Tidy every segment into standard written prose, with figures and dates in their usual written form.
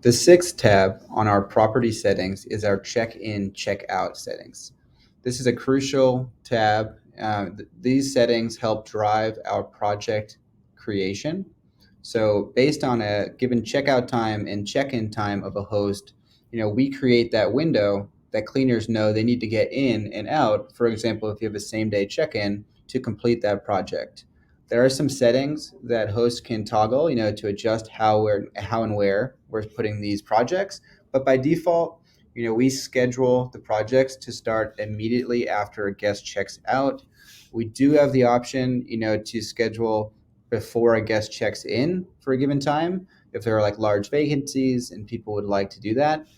The sixth tab on our property settings is our check-in, check-out settings. This is a crucial tab. These settings help drive our project creation. So based on a given checkout time and check-in time of a host, we create that window that cleaners know they need to get in and out. For example, if you have a same-day check-in to complete that project. There are some settings that hosts can toggle, to adjust how and where we're putting these projects. But by default, we schedule the projects to start immediately after a guest checks out. We do have the option, to schedule before a guest checks in for a given time if there are like large vacancies and people would like to do that.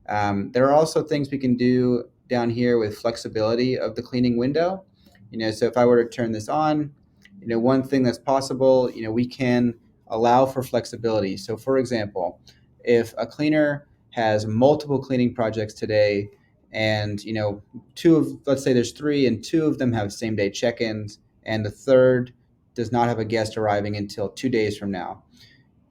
There are also things we can do down here with flexibility of the cleaning window. So if I were to turn this on, one thing that's possible, we can allow for flexibility. So for example, if a cleaner has multiple cleaning projects today and, let's say there's three and two of them have same day check-ins and the third does not have a guest arriving until 2 days from now.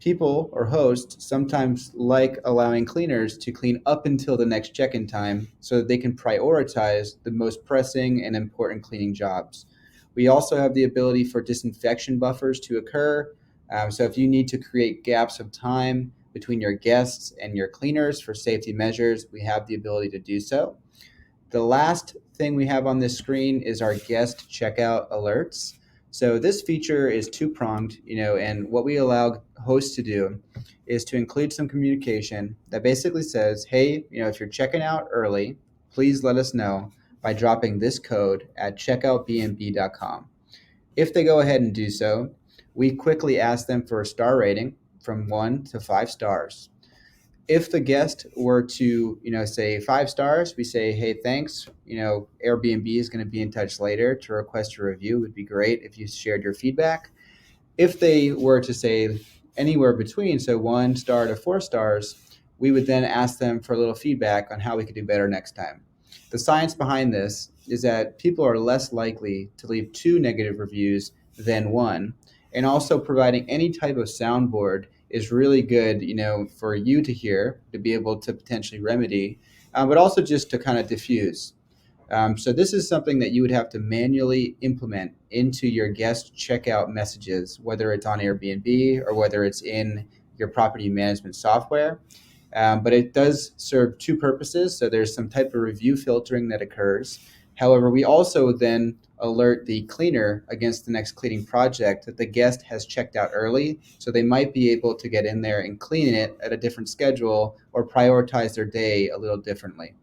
People or hosts sometimes like allowing cleaners to clean up until the next check-in time so that they can prioritize the most pressing and important cleaning jobs. We also have the ability for disinfection buffers to occur. So if you need to create gaps of time between your guests and your cleaners for safety measures, we have the ability to do so. The last thing we have on this screen is our guest checkout alerts. So this feature is two-pronged, and what we allow hosts to do is to include some communication that basically says, hey, if you're checking out early, please let us know by dropping this code at checkoutbnb.com. If they go ahead and do so, we quickly ask them for a star rating from 1 to 5 stars. If the guest were to, say 5 stars, we say, hey, thanks. Airbnb is going to be in touch later to request a review. It would be great if you shared your feedback. If they were to say anywhere between, so 1 star to 4 stars, we would then ask them for a little feedback on how we could do better next time. The science behind this is that people are less likely to leave two negative reviews than one. And also providing any type of soundboard is really good, for you to hear, to be able to potentially remedy, but also just to kind of diffuse. So this is something that you would have to manually implement into your guest checkout messages, whether it's on Airbnb or whether it's in your property management software. But it does serve two purposes. So there's some type of review filtering that occurs. However, we also then alert the cleaner against the next cleaning project that the guest has checked out early. So they might be able to get in there and clean it at a different schedule or prioritize their day a little differently.